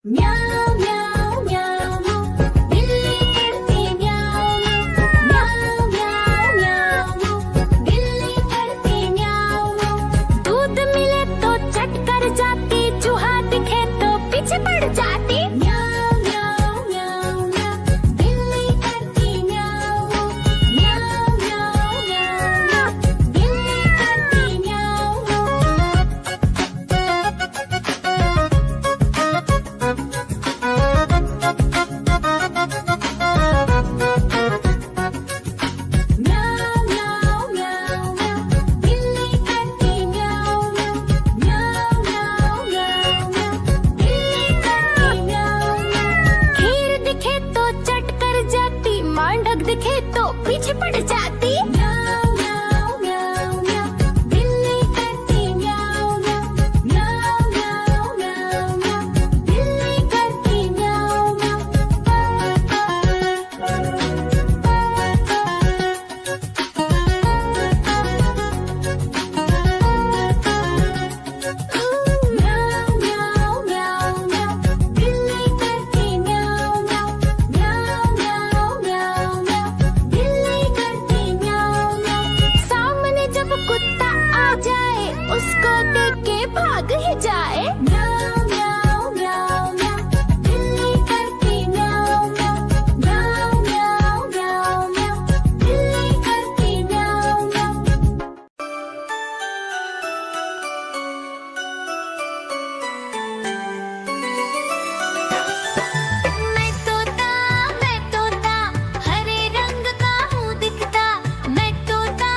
म्याऊ म्याऊ म्याऊ बिल्ली करती म्याऊ म्याऊ म्याऊ म्याऊ बिल्ली करती म्याऊ। दूध मिले तो चट कर जाती, चूहा दिखे तो पीछे पड़ जाती। म्याऊ म्याऊ म्याऊ म्याऊ बिल्ली करती म्याऊ म्याऊ म्याऊ म्याऊ बिल्ली करती म्याऊ। म्याऊ म्याऊ म्याऊ म्याऊ बिल्ली करती म्याऊ म्याऊ म्याऊ म्याऊ म्याऊ बिल्ली करती म्याऊ। खीर दिखे तो चट कर जाती, मांडक दिखे तो पीछे पड़ जाती। म्याऊ म्याऊ म्याऊ म्याऊ बिल्ली करती म्याऊ म्याऊ म्याऊ म्याऊ म्याऊ बिल्ली करती म्याऊ म्याऊ म्याऊ म्याऊ म्याऊ बिल्ली करती म्याऊ म्याऊ म्याऊ म्याऊ म्याऊ बिल्ली करती म्याऊ। सामने जब कुत्ता आ जाए, उसको देख के भाग ही जाए। म्याऊ म्याऊ म्याऊ म्याऊ बिल्ली करती म्याऊ म्याऊ म्याऊ म्याऊ म्याऊ बिल्ली करती म्याऊ म्याऊ। मैं तोता हरे रंग का हूँ दिखता। मैं तोता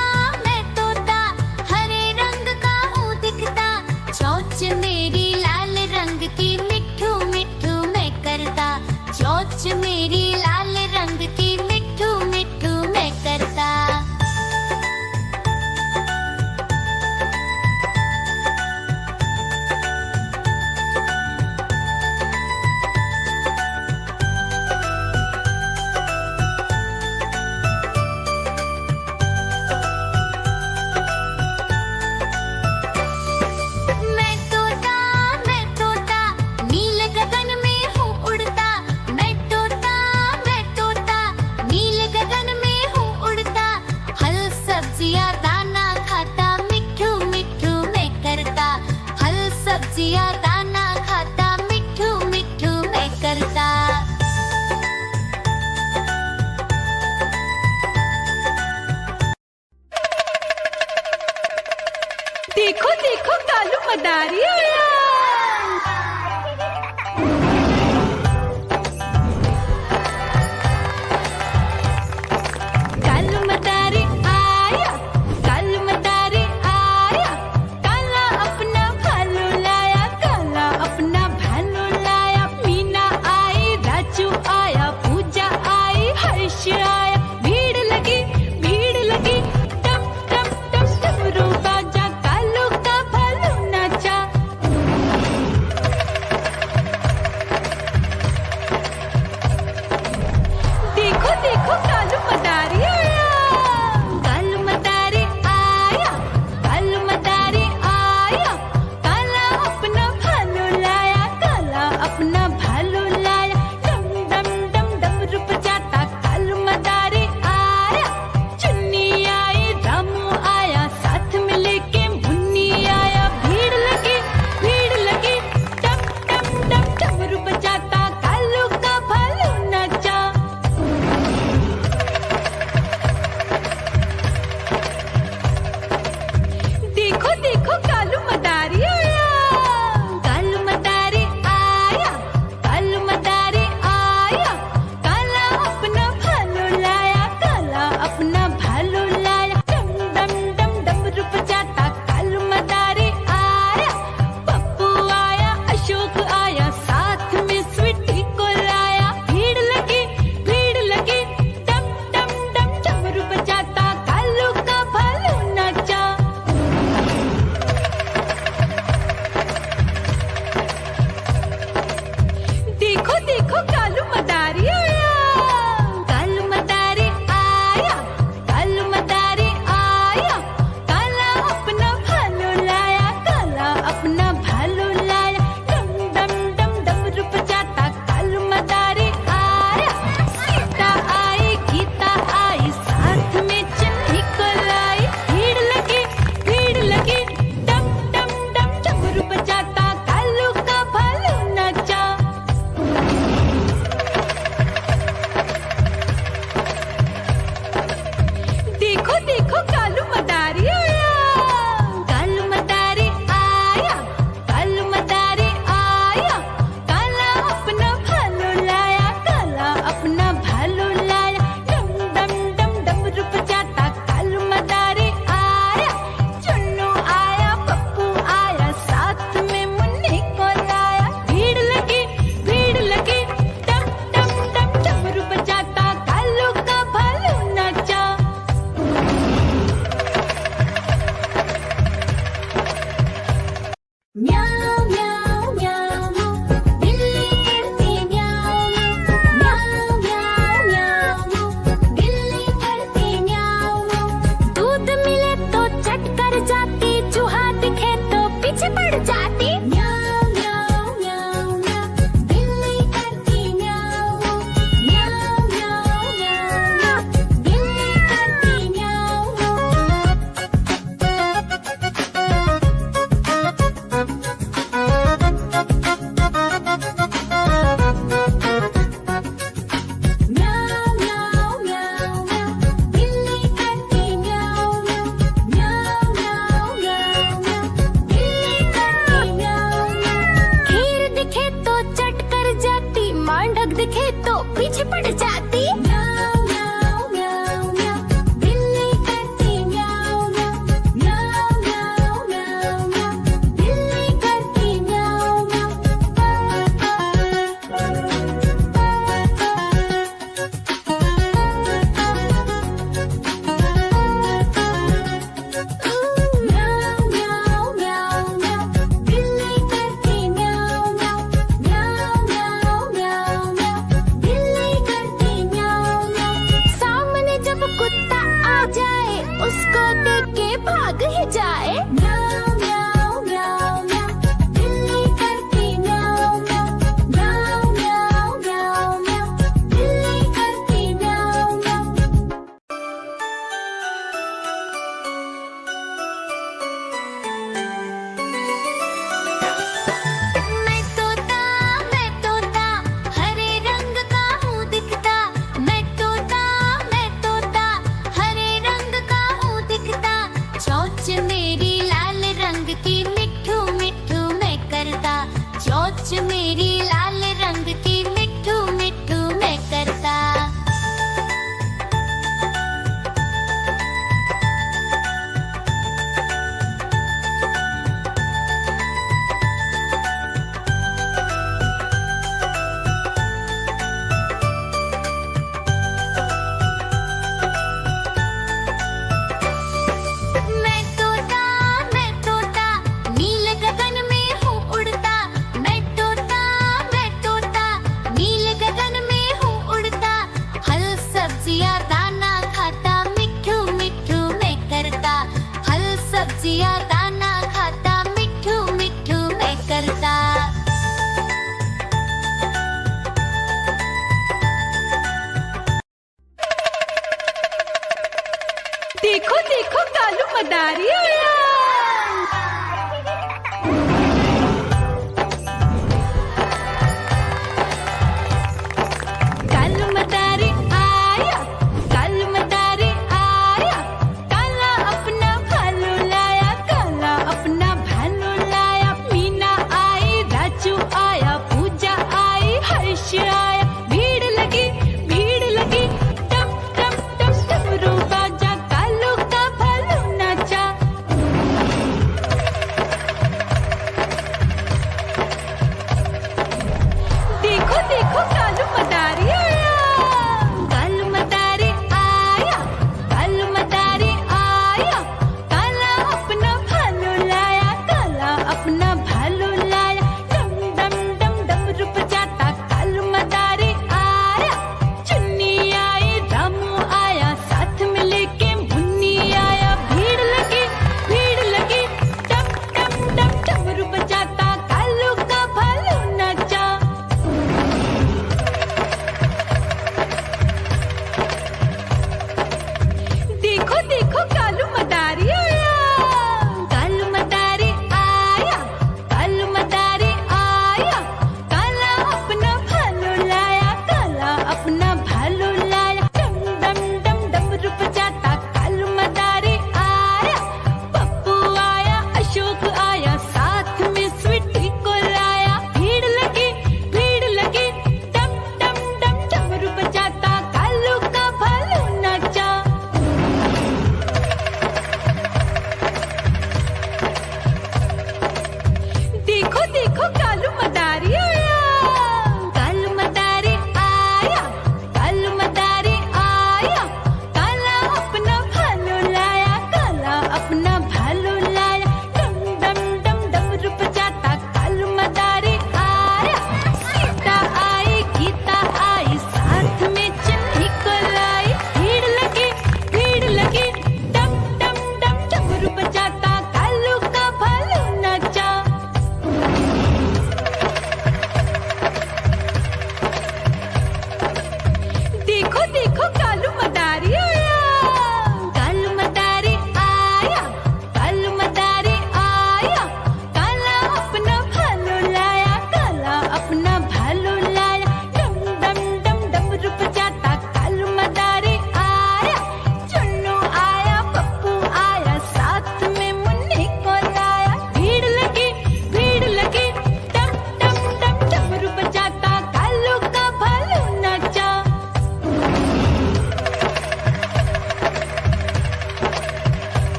हरे रंग का हूँ दिखता। चोंच मेरी लाल रंग की, मिट्ठू मिट्ठू मैं करता। चोंच मेरी लाल रंग की, मिट्ठू मिट्ठू मैं करता। मैं तोता नीले गगन में हूँ उड़ता। मैं तोता नीले गगन में हूँ उड़ता। फल सब्जियाँ दाना खाता, मिट्ठू मिट्ठू मैं करता। फल सब्जियाँ दाना खाता, मिट्ठू मिट्ठू मैं करता। देखो देखो कालू मदारी आया। कालू मदारी आया, कालू मदारी आया। काला अपना भालू लाया, काला अपना भालू लाया। मीना आई, राजू आया, पूजा आई, हर्ष आया। भीड़ लगी टम टम टम डमरू बाजा, कालू का भालू नाचा। देखो देखो कालू मदारी आया। कालू मदारी आया, कालू मदारी आया। काला अपना भालू लाया, काला अपना भालू लाया। डम डम डम डमरू बजाता कालू मदारी आया। चुन्नी आई, रामू आया, साथ में लेके मुन्नी आया। भीड़ लगी टम टम डम डमरू बजाता कालू का भालू नाचा। देखो देखो कालू मदारी आया। कालू मदारी आया, कालू मदारी आया। काला अपना भालू लाया, काला अपना भालू लाया। डम डम डम डमरू बजाता कालू मदारी आया। पप्पू आया, अशोक आया, साथ में स्वीटी को लाया। भीड़ लगी टम टम डम डमरू बजाता कालू का भालू नाचा। देखो देखो कालू मदारी आया। कालू मदारी आया, कालू मदारी आया। काला अपना भालू लाया, काला अपना भालू लाया। डम डम डम डमरू बजाता कट कर जाती, मां ढक दिखे तो पीछे पड़ जाती। म्याऊं म्याऊं म्याऊं म्याऊं, बिल्ली करती म्याऊं म्याऊं। म्याऊं म्याऊं म्याऊं म्याऊं, बिल्ली करती म्याऊं म्याऊं म्याऊं म्याऊं म्याऊं, बिल्ली करती म्याऊं म्याऊं। म्याऊं म्याऊं म्याऊं म्याऊं, बिल्ली करती म्याऊं म्याऊं। सामने जब कुत्ता आ जाए, उसको देख के भाग ही जाए। म्याऊं म्याऊं म्याऊं म्याऊं, बिल्ली करती म्याऊं म्याऊं। म्याऊं म्याऊं म्याऊं म्याऊं, बिल्ली करती म्याऊं म्याऊं। मैं तोता हरे रंग का हूँ दिखता। मैं तोता हरे रंग का हूँ दिखता। चोंच मेरी लाल रंग की, मिट्ठू मिट्ठू मैं करता। चोंच मेरी लाल रंग की, मिट्ठू मिट्ठू मैं करता। मैं तोता नील गगन में हूँ उड़ता। मैं तोता नील गगन में हूँ उड़ता। फल सब्जियाँ दाना खाता, मिट्ठू मिट्ठू मैं करता। फल सब्जियाँ दाना खाता, मिट्ठू मिट्ठू मैं करता। देखो देखो कालू मदारी